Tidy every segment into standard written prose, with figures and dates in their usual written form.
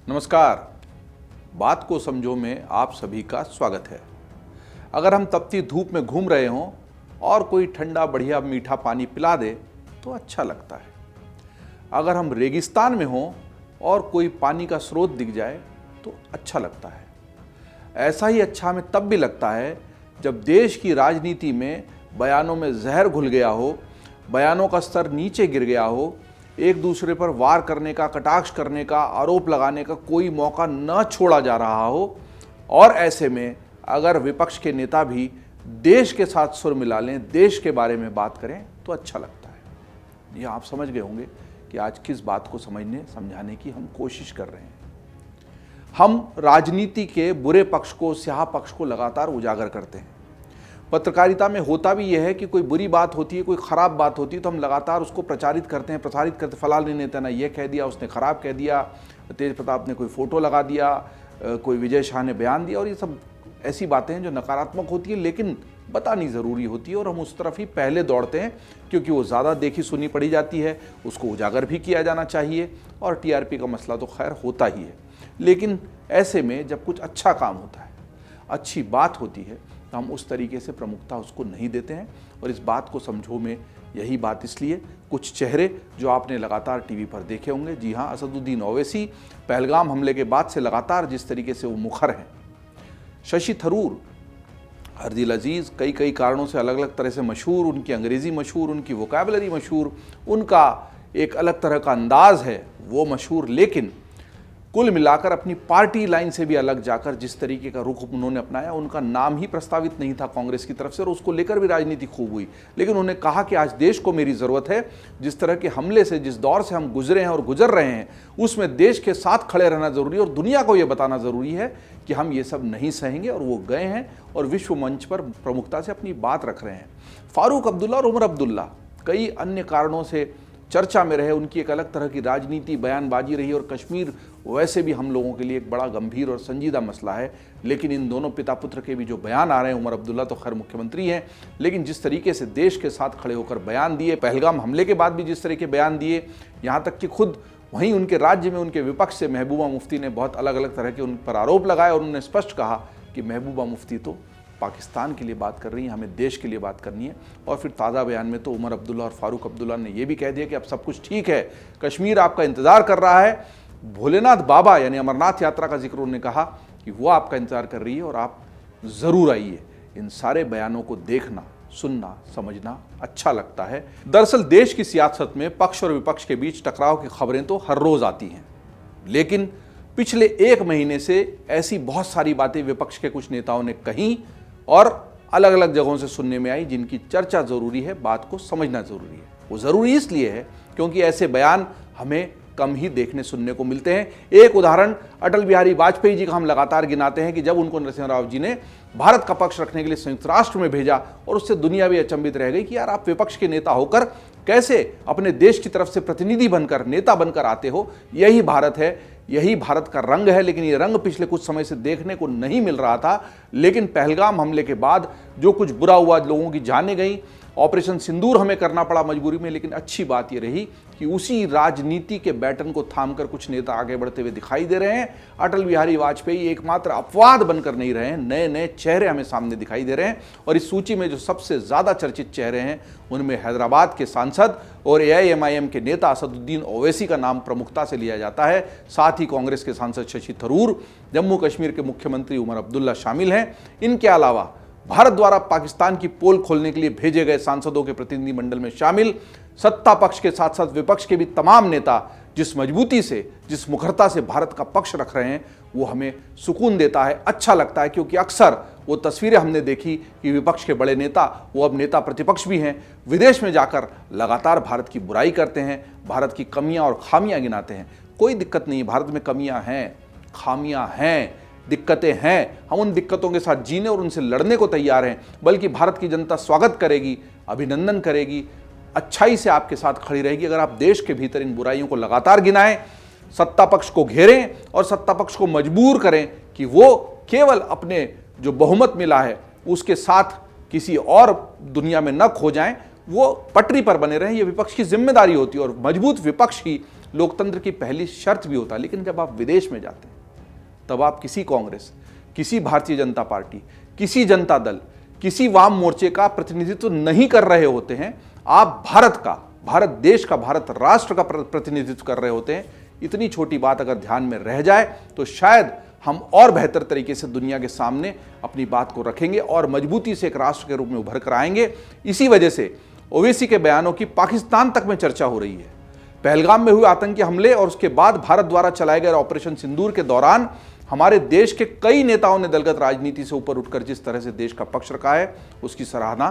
नमस्कार। बात को समझो में आप सभी का स्वागत है। अगर हम तपती धूप में घूम रहे हों और कोई ठंडा बढ़िया मीठा पानी पिला दे तो अच्छा लगता है। अगर हम रेगिस्तान में हों और कोई पानी का स्रोत दिख जाए तो अच्छा लगता है। ऐसा ही अच्छा हमें तब भी लगता है जब देश की राजनीति में बयानों में जहर घुल गया हो, बयानों का स्तर नीचे गिर गया हो, एक दूसरे पर वार करने का, कटाक्ष करने का, आरोप लगाने का कोई मौका न छोड़ा जा रहा हो। और ऐसे में अगर विपक्ष के नेता भी देश के साथ सुर मिला लें, देश के बारे में बात करें तो अच्छा लगता है। यह आप समझ गए होंगे कि आज किस बात को समझाने की हम कोशिश कर रहे हैं। हम राजनीति के बुरे पक्ष को, स्याह पक्ष को लगातार उजागर करते हैं। पत्रकारिता में होता भी यह है कि कोई बुरी बात होती है, कोई ख़राब बात होती है तो हम लगातार उसको प्रचारित करते हैं, प्रसारित करते। फलाने नेता ने यह कह दिया, उसने ख़राब कह दिया, तेज प्रताप ने कोई फ़ोटो लगा दिया, कोई विजय शाह ने बयान दिया, और ये सब ऐसी बातें हैं जो नकारात्मक होती है लेकिन बतानी ज़रूरी होती है। और हम उस तरफ ही पहले दौड़ते हैं क्योंकि वो ज़्यादा देखी सुनी पड़ी जाती है, उसको उजागर भी किया जाना चाहिए और टीआरपी का मसला तो खैर होता ही है। लेकिन ऐसे में जब कुछ अच्छा काम होता है, अच्छी बात होती है, तो हम उस तरीके से प्रमुखता उसको नहीं देते हैं। और इस बात को समझो में यही बात इसलिए कुछ चेहरे जो आपने लगातार टीवी पर देखे होंगे, जी हाँ, असदुद्दीन ओवैसी पहलगाम हमले के बाद से लगातार जिस तरीके से वो मुखर हैं। शशि थरूर, हरदिल अजीज़, कई कारणों से अलग अलग तरह से मशहूर, उनकी अंग्रेज़ी मशहूर, उनकी वोकैबुलरी मशहूर, उनका एक अलग तरह का अंदाज़ है वो मशहूर। लेकिन कुल मिलाकर अपनी पार्टी लाइन से भी अलग जाकर जिस तरीके का रुख उन्होंने अपनाया, उनका नाम ही प्रस्तावित नहीं था कांग्रेस की तरफ से और उसको लेकर भी राजनीति खूब हुई। लेकिन उन्होंने कहा कि आज देश को मेरी ज़रूरत है। जिस तरह के हमले से, जिस दौर से हम गुजरे हैं और गुजर रहे हैं, उसमें देश के साथ खड़े रहना ज़रूरी है और दुनिया को ये बताना ज़रूरी है कि हम ये सब नहीं सहेंगे। और वो गए हैं और विश्व मंच पर प्रमुखता से अपनी बात रख रहे हैं। फारूक अब्दुल्ला और उमर अब्दुल्ला कई अन्य कारणों से चर्चा में रहे, उनकी एक अलग तरह की राजनीति, बयानबाजी रही। और कश्मीर वैसे भी हम लोगों के लिए एक बड़ा गंभीर और संजीदा मसला है। लेकिन इन दोनों पिता पुत्र के भी जो बयान आ रहे हैं, उमर अब्दुल्ला तो खैर मुख्यमंत्री हैं, लेकिन जिस तरीके से देश के साथ खड़े होकर बयान दिए, पहलगाम हमले के बाद भी जिस तरह के बयान दिए, यहाँ तक कि खुद वहीं उनके राज्य में उनके विपक्ष से महबूबा मुफ्ती ने बहुत अलग अलग तरह के उन पर आरोप लगाए और उन्होंने स्पष्ट कहा कि महबूबा मुफ्ती तो पाकिस्तान के लिए बात कर रही हैं, हमें देश के लिए बात करनी है। और फिर ताज़ा बयान में तो उमर अब्दुल्ला और फारूक अब्दुल्ला ने यह भी कह दिया कि अब सब कुछ ठीक है, कश्मीर आपका इंतज़ार कर रहा है। भोलेनाथ बाबा यानी अमरनाथ यात्रा का जिक्र उन्होंने कहा कि वो आपका इंतज़ार कर रही है और आप ज़रूर आइए। इन सारे बयानों को देखना, सुनना, समझना अच्छा लगता है। दरअसल देश की सियासत में पक्ष और विपक्ष के बीच टकराव की खबरें तो हर रोज़ आती हैं, लेकिन पिछले एक महीने से ऐसी बहुत सारी बातें विपक्ष के कुछ नेताओं ने कहीं और अलग अलग जगहों से सुनने में आई, जिनकी चर्चा ज़रूरी है, बात को समझना ज़रूरी है। वो ज़रूरी इसलिए है क्योंकि ऐसे बयान हमें कम ही देखने सुनने को मिलते हैं। एक उदाहरण अटल बिहारी वाजपेयी जी का हम लगातार गिनाते हैं कि जब उनको नरसिम्हा राव जी ने भारत का पक्ष रखने के लिए संयुक्त राष्ट्र में भेजा और उससे दुनिया भी अचंभित रह गई कि यार आप विपक्ष के नेता होकर कैसे अपने देश की तरफ से प्रतिनिधि बनकर, नेता बनकर आते हो। यही भारत है, यही भारत का रंग है। लेकिन ये रंग पिछले कुछ समय से देखने को नहीं मिल रहा था। लेकिन पहलगाम हमले के बाद जो कुछ बुरा हुआ, लोगों की जानें गई, ऑपरेशन सिंदूर हमें करना पड़ा मजबूरी में, लेकिन अच्छी बात ये रही कि उसी राजनीति के बैटन को थामकर कुछ नेता आगे बढ़ते हुए दिखाई दे रहे हैं। अटल बिहारी वाजपेयी एकमात्र अपवाद बनकर नहीं रहे हैं, नए नए चेहरे हमें सामने दिखाई दे रहे हैं। और इस सूची में जो सबसे ज़्यादा चर्चित चेहरे हैं उनमें हैदराबाद के सांसद और AIMIM के नेता असदुद्दीन ओवैसी का नाम प्रमुखता से लिया जाता है। साथ ही कांग्रेस के सांसद शशि थरूर, जम्मू कश्मीर के मुख्यमंत्री उमर अब्दुल्ला शामिल हैं। इनके अलावा भारत द्वारा पाकिस्तान की पोल खोलने के लिए भेजे गए सांसदों के प्रतिनिधि मंडल में शामिल सत्ता पक्ष के साथ साथ विपक्ष के भी तमाम नेता जिस मजबूती से, जिस मुखरता से भारत का पक्ष रख रहे हैं, वो हमें सुकून देता है, अच्छा लगता है। क्योंकि अक्सर वो तस्वीरें हमने देखी कि विपक्ष के बड़े नेता, वो अब नेता प्रतिपक्ष भी हैं, विदेश में जाकर लगातार भारत की बुराई करते हैं, भारत की कमियां और खामियां गिनाते हैं। कोई दिक्कत नहीं, भारत में कमियां हैं, खामियां हैं, दिक्कतें हैं। हम उन दिक्कतों के साथ जीने और उनसे लड़ने को तैयार हैं। बल्कि भारत की जनता स्वागत करेगी, अभिनंदन करेगी, अच्छाई से आपके साथ खड़ी रहेगी अगर आप देश के भीतर इन बुराइयों को लगातार गिनाएं, सत्ता पक्ष को घेरें और सत्ता पक्ष को मजबूर करें कि वो केवल अपने जो बहुमत मिला है उसके साथ किसी और दुनिया में न खो जाएं, वो पटरी पर बने रहें। ये विपक्ष की जिम्मेदारी होती है और मजबूत विपक्ष ही लोकतंत्र की पहली शर्त भी होता है। लेकिन जब आप विदेश में जाते हैं तब आप किसी कांग्रेस, किसी भारतीय जनता पार्टी, किसी जनता दल, किसी वाम मोर्चे का प्रतिनिधित्व नहीं कर रहे होते हैं। आप भारत का, भारत देश का, भारत राष्ट्र का प्रतिनिधित्व कर रहे होते हैं। इतनी छोटी बात अगर ध्यान में रह जाए तो शायद हम और बेहतर तरीके से दुनिया के सामने अपनी बात को रखेंगे और मजबूती से एक राष्ट्र के रूप में उभर कर आएंगे। इसी वजह से ओवैसी के बयानों की पाकिस्तान तक में चर्चा हो रही है। पहलगाम में हुए आतंकी हमले और उसके बाद भारत द्वारा चलाए गए ऑपरेशन सिंदूर के दौरान हमारे देश के कई नेताओं ने दलगत राजनीति से ऊपर उठकर जिस तरह से देश का पक्ष रखा है, उसकी सराहना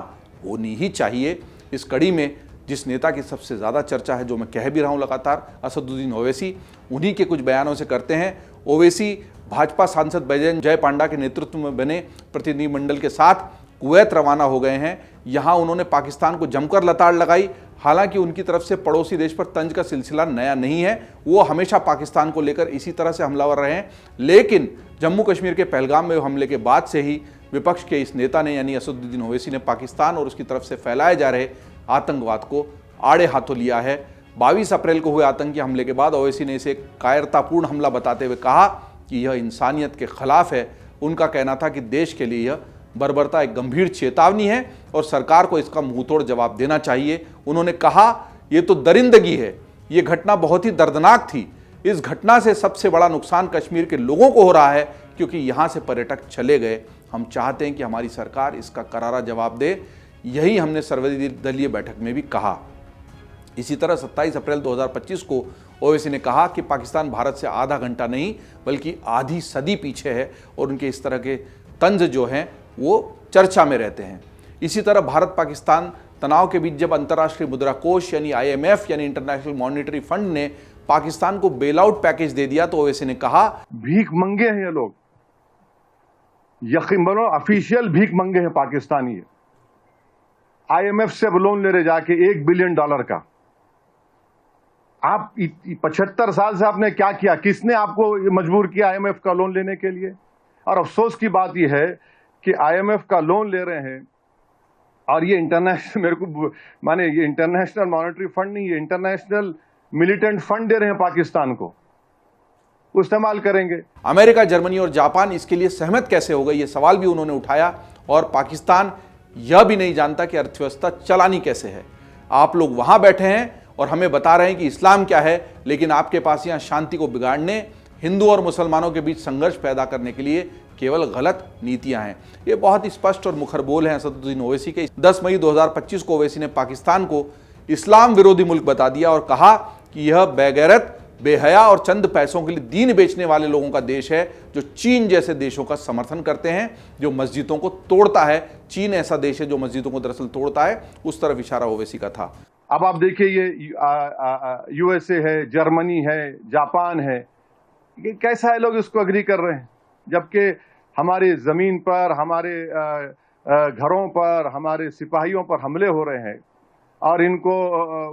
होनी ही चाहिए। इस कड़ी में जिस नेता की सबसे ज़्यादा चर्चा है, जो मैं कह भी रहा हूं लगातार, असदुद्दीन ओवैसी, उन्हीं के कुछ बयानों से करते हैं। ओवैसी भाजपा सांसद बैजयंत पांडा के नेतृत्व में बने प्रतिनिधिमंडल के साथ कुवैत रवाना हो गए हैं। यहां उन्होंने पाकिस्तान को जमकर लताड़ लगाई। हालांकि उनकी तरफ से पड़ोसी देश पर तंज का सिलसिला नया नहीं है, वो हमेशा पाकिस्तान को लेकर इसी तरह से हमलावर रहे हैं। लेकिन जम्मू कश्मीर के पहलगाम में हमले के बाद से ही विपक्ष के इस नेता ने, यानी असदुद्दीन ओवैसी ने, पाकिस्तान और उसकी तरफ से फैलाए जा रहे आतंकवाद को आड़े हाथों लिया है। 22 अप्रैल को हुए आतंकी हमले के बाद ओवैसी ने इसे कायरतापूर्ण हमला बताते हुए कहा कि यह इंसानियत के खिलाफ है। उनका कहना था कि देश के लिए यह बर्बरता एक गंभीर चेतावनी है और सरकार को इसका मुंहतोड़ जवाब देना चाहिए। उन्होंने कहा, यह तो दरिंदगी है, ये घटना बहुत ही दर्दनाक थी। इस घटना से सबसे बड़ा नुकसान कश्मीर के लोगों को हो रहा है, क्योंकि यहां से पर्यटक चले गए। हम चाहते हैं कि हमारी सरकार इसका करारा जवाब दे। यही हमने सर्वदलीय बैठक में भी कहा। इसी तरह 27 अप्रैल 2025 को ओवैसी ने कहा कि पाकिस्तान भारत से आधा घंटा नहीं बल्कि आधी सदी पीछे है और उनके इस तरह के तंज जो हैं वो चर्चा में रहते हैं। इसी तरह भारत पाकिस्तान तनाव के बीच जब अंतर्राष्ट्रीय मुद्रा कोष यानी IMF यानी इंटरनेशनल मॉनिटरी फंड ने पाकिस्तान को बेल आउट पैकेज दे दिया तो ओवैसी ने कहा, भीख मंगे हैं ये लोग, यकीन मानो ऑफिशियल भीख मंगे हैं पाकिस्तानी। IMF से लोन ले रहे जाके $1 बिलियन का। आप 75 साल से आपने क्या किया? किसने आपको मजबूर किया IMF का लोन लेने के लिए? और अफसोस की बात यह है कि IMF का लोन ले रहे हैं और ये इंटरनेशनल, मेरे को माने ये इंटरनेशनल मॉनेटरी फंड नहीं, ये इंटरनेशनल मिलिटेंट फंड दे रहे हैं पाकिस्तान को, इस्तेमाल करेंगे। अमेरिका, जर्मनी और जापान इसके लिए सहमत कैसे हो गए, ये सवाल भी उन्होंने उठाया। और पाकिस्तान यह भी नहीं जानता कि अर्थव्यवस्था चलानी कैसे है। आप लोग वहां बैठे हैं और हमें बता रहे हैं कि इस्लाम क्या है, लेकिन आपके पास यहाँ शांति को बिगाड़ने, हिंदू और मुसलमानों के बीच संघर्ष पैदा करने के लिए केवल गलत नीतियां हैं। ये बहुत ही स्पष्ट और मुखर बोल हैं असदुद्दीन ओवैसी के। 10 मई 2025 को ओवैसी ने पाकिस्तान को इस्लाम विरोधी मुल्क बता दिया और कहा कि यह बेगैरत, बेहया और चंद पैसों के लिए दीन बेचने वाले लोगों का देश है, जो चीन जैसे देशों का समर्थन करते हैं, जो मस्जिदों को तोड़ता है। चीन ऐसा देश है जो मस्जिदों को दरअसल तोड़ता है। उस तरफ इशारा ओवैसी का था। अब आप देखिए, ये USA है, जर्मनी है, जापान है, ये कैसा है लोग इसको अग्री कर रहे हैं, जबकि हमारे जमीन पर, हमारे घरों पर, हमारे सिपाहियों पर हमले हो रहे हैं और इनको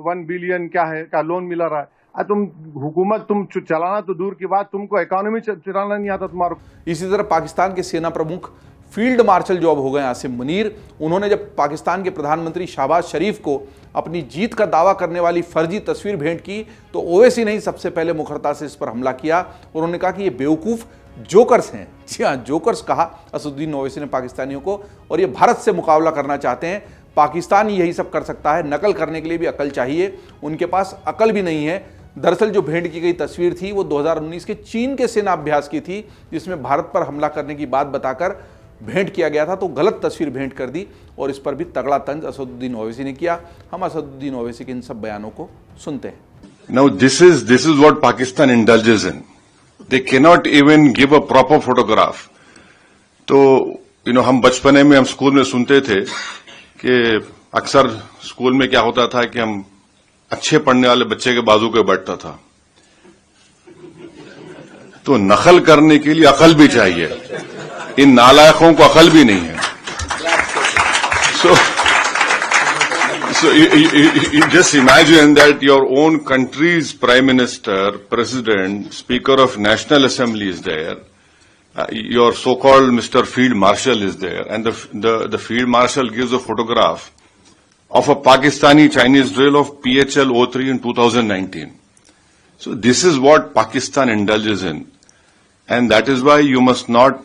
1 बिलियन क्या है का लोन मिला रहा है। तुम हुकूमत, तुम चलाना तो दूर की बात, तुमको इकोनॉमी चलाना नहीं आता तुम्हारा। इसी तरह पाकिस्तान के सेना प्रमुख फील्ड मार्शल जो अब हो गए आसिम मुनीर, उन्होंने जब पाकिस्तान के प्रधानमंत्री शहबाज शरीफ को अपनी जीत का दावा करने वाली फर्जी तस्वीर भेंट की तो ओवैसी ने ही सबसे पहले मुखरता से इस पर हमला किया। उन्होंने कहा कि ये बेवकूफ़ जोकर्स हैं। जी हाँ, जोकर्स कहा असदुद्दीन ओवैसी ने पाकिस्तानियों को, और ये भारत से मुकाबला करना चाहते हैं। पाकिस्तान यही सब कर सकता है, नकल करने के लिए भी अकल चाहिए, उनके पास अकल भी नहीं है। दरअसल जो भेंट की गई तस्वीर थी वो 2019 के चीन के सेना अभ्यास की थी, जिसमें भारत पर हमला करने की बात बताकर भेंट किया गया था, तो गलत तस्वीर भेंट कर दी और इस पर भी तगड़ा तंज असदुद्दीन ओवैसी ने किया। हम असदुद्दीन ओवैसी के इन सब बयानों को सुनते हैं। Now this is what Pakistan indulges in. They cannot even give a proper photograph. तो हम बचपने में हम स्कूल में सुनते थे कि अक्सर स्कूल में क्या होता था कि हम अच्छे पढ़ने वाले बच्चे के बाजू पे बैठता था। तो नकल करने के लिए अकल भी चाहिए, इन नालायकों को अकल भी नहीं है। So you just imagine that your own country's prime minister, president, speaker of national assembly is there. Your so-called Mr. Field Marshal is there, and the Field Marshal gives a photograph of a Pakistani Chinese drill of PHL-03 in 2019. So this is what Pakistan indulges in, and that is why you must not,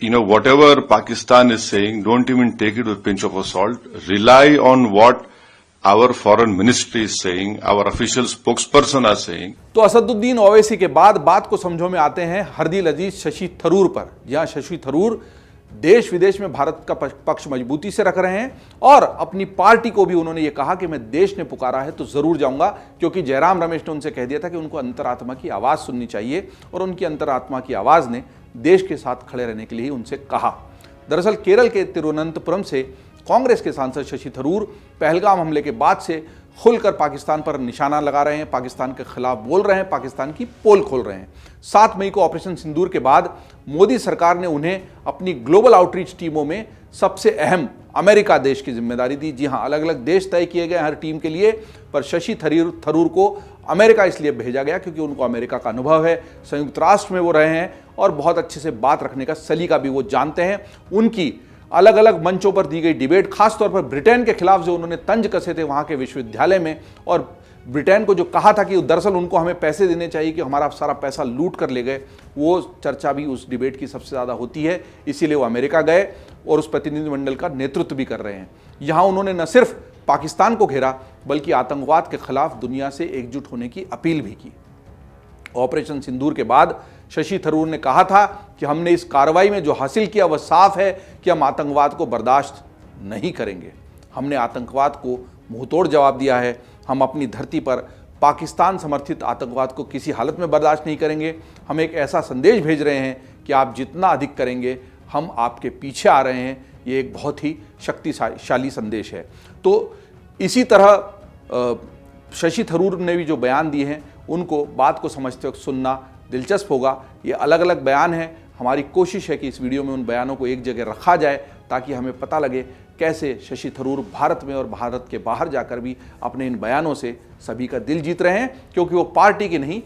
whatever Pakistan is saying, don't even take it with a pinch of salt. Rely on what our foreign ministry is saying, our official spokesperson are saying. तो असदुद्दीन ओवैसी के बाद बात को समझो में आते हैं हरदिल अजीज शशि थरूर पर। जहां शशि थरूर देश विदेश में भारत का पक्ष मजबूती से रख रहे हैं और अपनी पार्टी को भी उन्होंने ये कहा कि मैं देश ने पुकारा है तो जरूर जाऊंगा, क्योंकि जयराम रमेश ने उनसे कह दिया था कि उनको अंतरात्मा की आवाज सुननी चाहिए और उनकी अंतरात्मा की आवाज ने देश के साथ खड़े रहने के लिए उनसे कहा। दरअसल केरल के तिरुवनंतपुरम से कांग्रेस के सांसद शशि थरूर पहलगाम हमले के बाद से खुलकर पाकिस्तान पर निशाना लगा रहे हैं, पाकिस्तान के खिलाफ बोल रहे हैं, पाकिस्तान की पोल खोल रहे हैं। 7 मई को ऑपरेशन सिंदूर के बाद मोदी सरकार ने उन्हें अपनी ग्लोबल आउटरीच टीमों में सबसे अहम अमेरिका देश की जिम्मेदारी दी। जी हां, अलग अलग देश तय किए गए हर टीम के लिए, पर शशि थरूर को अमेरिका इसलिए भेजा गया क्योंकि उनको अमेरिका का अनुभव है, संयुक्त राष्ट्र में वो रहे हैं और बहुत अच्छे से बात रखने का सलीका भी वो जानते हैं। उनकी अलग अलग मंचों पर दी गई डिबेट, खासतौर पर ब्रिटेन के खिलाफ जो उन्होंने तंज कसे थे वहां के विश्वविद्यालय में, और ब्रिटेन को जो कहा था कि दरअसल उनको हमें पैसे देने चाहिए कि हमारा सारा पैसा लूट कर ले गए, वो चर्चा भी उस डिबेट की सबसे ज़्यादा होती है। इसीलिए वो अमेरिका गए और उस प्रतिनिधिमंडल का नेतृत्व भी कर रहे हैं। यहाँ उन्होंने न सिर्फ पाकिस्तान को घेरा बल्कि आतंकवाद के खिलाफ दुनिया से एकजुट होने की अपील भी की। ऑपरेशन सिंदूर के बाद शशि थरूर ने कहा था कि हमने इस कार्रवाई में जो हासिल किया वह साफ है कि हम आतंकवाद को बर्दाश्त नहीं करेंगे। हमने आतंकवाद को मुंहतोड़ जवाब दिया है। हम अपनी धरती पर पाकिस्तान समर्थित आतंकवाद को किसी हालत में बर्दाश्त नहीं करेंगे। हम एक ऐसा संदेश भेज रहे हैं कि आप जितना अधिक करेंगे हम आपके पीछे आ रहे हैं। ये एक बहुत ही शक्तिशाली संदेश है। तो इसी तरह शशि थरूर ने भी जो बयान दिए हैं उनको बात को समझते वक्त सुनना दिलचस्प होगा। ये अलग अलग बयान हैं। हमारी कोशिश है कि इस वीडियो में उन बयानों को एक जगह रखा जाए ताकि हमें पता लगे कैसे शशि थरूर भारत में और भारत के बाहर जाकर भी अपने इन बयानों से सभी का दिल जीत रहे हैं, क्योंकि वो पार्टी की नहीं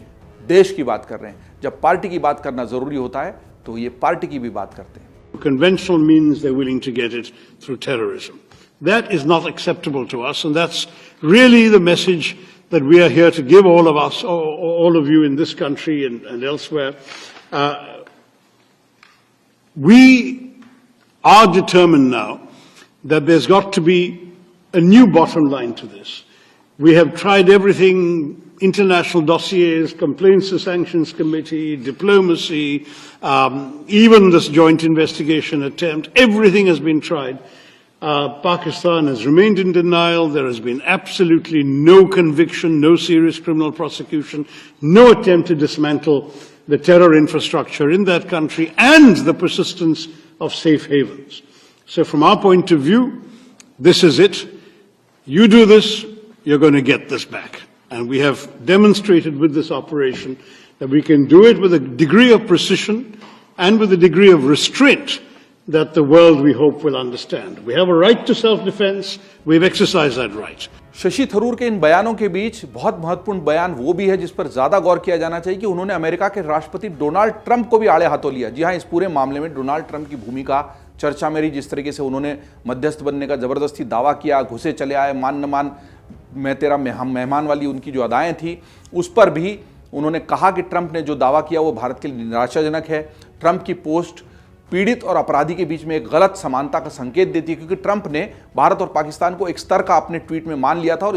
देश की बात कर रहे हैं। जब पार्टी की बात करना जरूरी होता है तो ये पार्टी की भी बात करते हैं। Conventional means they're willing to get it through terrorism. That is not acceptable to us, and that's really the message that we are here to give all of us, all of you in this country and elsewhere. We are determined now that there's got to be a new bottom line to this. We have tried everything, international dossiers, complaints to sanctions committee, diplomacy, even this joint investigation attempt, everything has been tried. Pakistan has remained in denial. There has been absolutely no conviction, no serious criminal prosecution, no attempt to dismantle the terror infrastructure in that country, and the persistence of safe havens. So from our point of view, this is it. You do this, you're going to get this back. And we have demonstrated with this operation that we can do it with a degree of precision and with a degree of restraint that the world, we hope, will understand. We have a right to self-defense. We've exercised that right. Shashi Tharoor के इन बयानों के बीच बहुत महत्वपूर्ण बयान वो भी है जिस पर ज्यादा गौर किया जाना चाहिए कि उन्होंने अमेरिका के राष्ट्रपति डोनाल्ड ट्रंप को भी आड़े हाथों लिया। जी हां, इस पूरे मामले में डोनाल्ड ट्रंप की भूमिका चर्चा में रही। जिस तरीके से उन्होंने मध्यस्थ बनने का जबरदस्ती दावा किया, घुसे चले आए, मान न मान मैं तेरा मेहमान वाली उनकी जो अदाएं थी, उस पर भी उन्होंने कहा कि ट्रंप ने जो दावा किया वो भारत के लिए निराशाजनक है। ट्रंप की पोस्ट पीड़ित और अपराधी के बीच में एक गलत समानता का संकेत देती है, क्योंकि ट्रंप ने भारत और पाकिस्तान को एक स्तर का अपने ट्वीट में मान लिया था और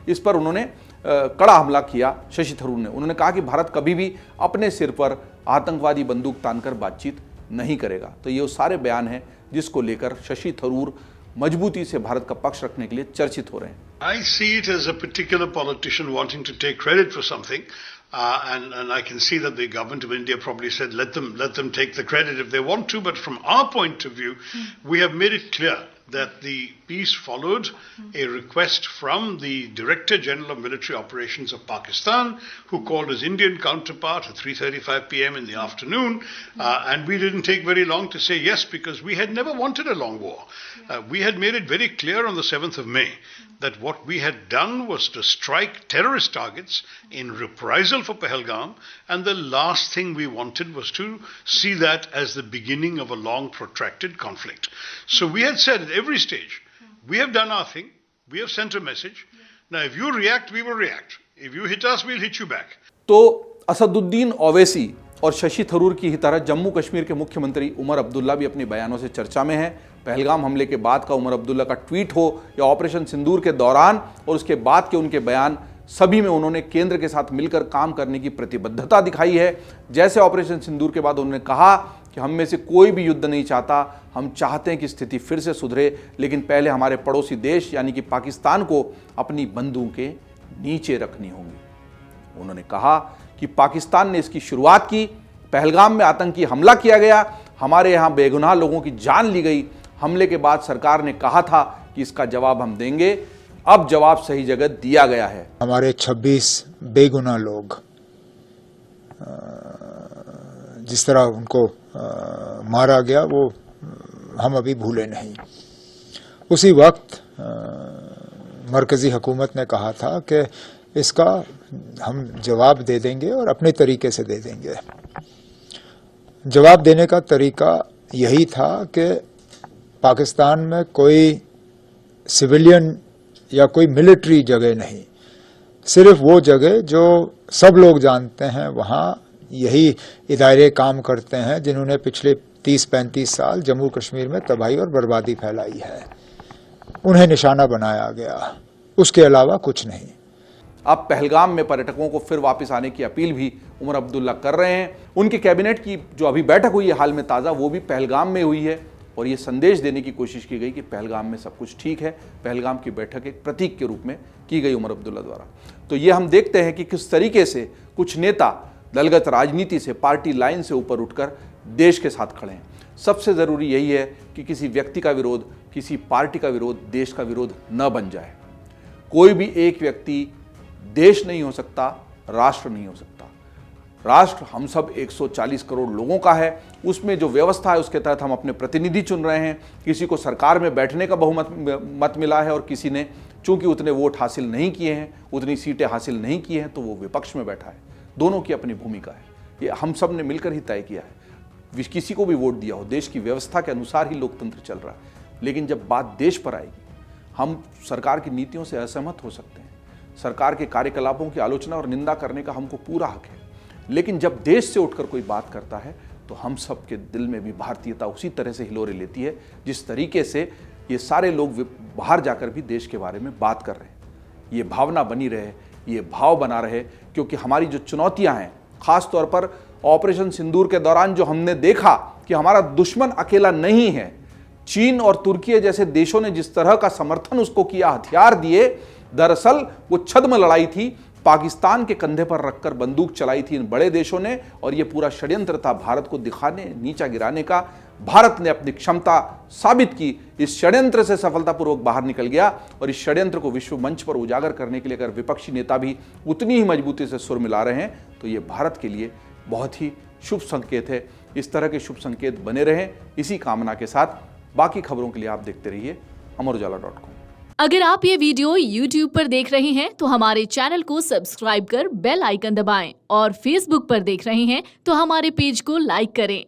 इस पर उन्होंने कड़ा हमला किया। शशि थरूर ने उन्होंने कहा कि भारत कभी भी अपने सिर पर आतंकवादी बंदूक तानकर बातचीत नहीं करेगा। तो ये वो सारे बयान हैं जिसको लेकर शशि थरूर मजबूती से भारत का पक्ष रखने के लिए चर्चित हो रहे हैं। I see it as a particular politician wanting to take credit for something, and I can see that the government of India probably said let them take the credit if they want to. But from our point of view, we have made it clear that the peace followed a request from the Director General of Military Operations of Pakistan, who called his Indian counterpart at 3:35 p.m. in the afternoon, and we didn't take very long to say yes, because we had never wanted a long war. We had made it very clear on the 7th of May that what we had done was to strike terrorist targets in reprisal for Pahalgam, and the last thing we wanted was to see that as the beginning of a long protracted conflict. So we had said at every stage, we have done our thing, we have sent a message. Now if you react, we will react. If you hit us, we'll hit you back. तो असदुद्दीन ओवैसी और शशि थरूर की ही तरह जम्मू कश्मीर के मुख्यमंत्री उमर अब्दुल्ला भी अपने बयानों से चर्चा में हैं। पहलगाम हमले के बाद का उमर अब्दुल्ला का ट्वीट हो या ऑपरेशन सिंदूर के दौरान और उसके बाद के उनके बयान, सभी में उन्होंने केंद्र के साथ मिलकर काम करने की प्रतिबद्धता दिखाई है। जैसे ऑपरेशन सिंदूर के बाद उन्होंने कहा कि हम में से कोई भी युद्ध नहीं चाहता, हम चाहते हैं कि स्थिति फिर से सुधरे, लेकिन पहले हमारे पड़ोसी देश यानी कि पाकिस्तान को अपनी बंदूकें नीचे रखनी होंगी। उन्होंने कहा कि पाकिस्तान ने इसकी शुरुआत की, पहलगाम में आतंकी हमला किया गया, हमारे यहाँ बेगुनाह लोगों की जान ली गई। हमले के बाद सरकार ने कहा था कि इसका जवाब हम देंगे, अब जवाब सही जगह दिया गया है। हमारे 26 बेगुनाह लोग जिस तरह उनको मारा गया वो हम अभी भूले नहीं। उसी वक्त मरकजी हुकूमत ने कहा था कि इसका हम जवाब दे देंगे और अपने तरीके से दे देंगे। जवाब देने का तरीका यही था कि पाकिस्तान में कोई सिविलियन या कोई मिलिट्री जगह नहीं, सिर्फ वो जगह जो सब लोग जानते हैं, वहाँ यही इदारे काम करते हैं जिन्होंने पिछले 30-35 साल जम्मू कश्मीर में तबाही और बर्बादी फैलाई है, उन्हें निशाना बनाया गया, उसके अलावा कुछ नहीं। अब पहलगाम में पर्यटकों को फिर वापस आने की अपील भी उमर अब्दुल्ला कर रहे हैं। उनके कैबिनेट की जो अभी बैठक हुई है हाल में ताज़ा, वो भी पहलगाम में हुई है और ये संदेश देने की कोशिश की गई कि पहलगाम में सब कुछ ठीक है। पहलगाम की बैठक एक प्रतीक के रूप में की गई उमर अब्दुल्ला द्वारा। तो ये हम देखते हैं कि किस तरीके से कुछ नेता दलगत राजनीति से, पार्टी लाइन से ऊपर उठकर देश के साथ खड़े हैं। सबसे ज़रूरी यही है कि किसी व्यक्ति का विरोध, किसी पार्टी का विरोध देश का विरोध न बन जाए। कोई भी एक व्यक्ति देश नहीं हो सकता, राष्ट्र नहीं हो सकता। राष्ट्र हम सब 140 करोड़ लोगों का है, उसमें जो व्यवस्था है उसके तहत हम अपने प्रतिनिधि चुन रहे हैं। किसी को सरकार में बैठने का बहुमत मिला है और किसी ने चूंकि उतने वोट हासिल नहीं किए हैं, उतनी सीटें हासिल नहीं की हैं, तो वो विपक्ष में बैठा है। दोनों की अपनी भूमिका है, ये हम सब ने मिलकर ही तय किया है। किसी को भी वोट दिया हो, देश की व्यवस्था के अनुसार ही लोकतंत्र चल रहा है। लेकिन जब बात देश पर आएगी, हम सरकार की नीतियों से असहमत हो सकते हैं, सरकार के कार्यकलापों की आलोचना और निंदा करने का हमको पूरा हक है, लेकिन जब देश से उठकर कोई बात करता है तो हम सब के दिल में भी भारतीयता उसी तरह से हिलोरे लेती है जिस तरीके से ये सारे लोग बाहर जाकर भी देश के बारे में बात कर रहे हैं। ये भावना बनी रहे, ये भाव बना रहे, क्योंकि हमारी जो चुनौतियां हैं, खास तौर पर ऑपरेशन सिंदूर के दौरान जो हमने देखा कि हमारा दुश्मन अकेला नहीं है। चीन और तुर्की जैसे देशों ने जिस तरह का समर्थन उसको किया, हथियार दिए, दरअसल वो छद्म लड़ाई थी, पाकिस्तान के कंधे पर रखकर बंदूक चलाई थी इन बड़े देशों ने, और ये पूरा षड्यंत्र था भारत को दिखाने, नीचा गिराने का। भारत ने अपनी क्षमता साबित की, इस षड्यंत्र से सफलतापूर्वक बाहर निकल गया, और इस षड्यंत्र को विश्व मंच पर उजागर करने के लिए अगर विपक्षी नेता भी उतनी ही मजबूती से सुर मिला रहे हैं तो ये भारत के लिए बहुत ही शुभ संकेत है। इस तरह के शुभ संकेत बने रहें, इसी कामना के साथ बाकी खबरों के लिए आप देखते रहिए अमरउजाला.com। अगर आप ये वीडियो YouTube पर देख रहे हैं तो हमारे चैनल को सब्सक्राइब कर बेल आइकन दबाएं, और Facebook पर देख रहे हैं तो हमारे पेज को लाइक करें।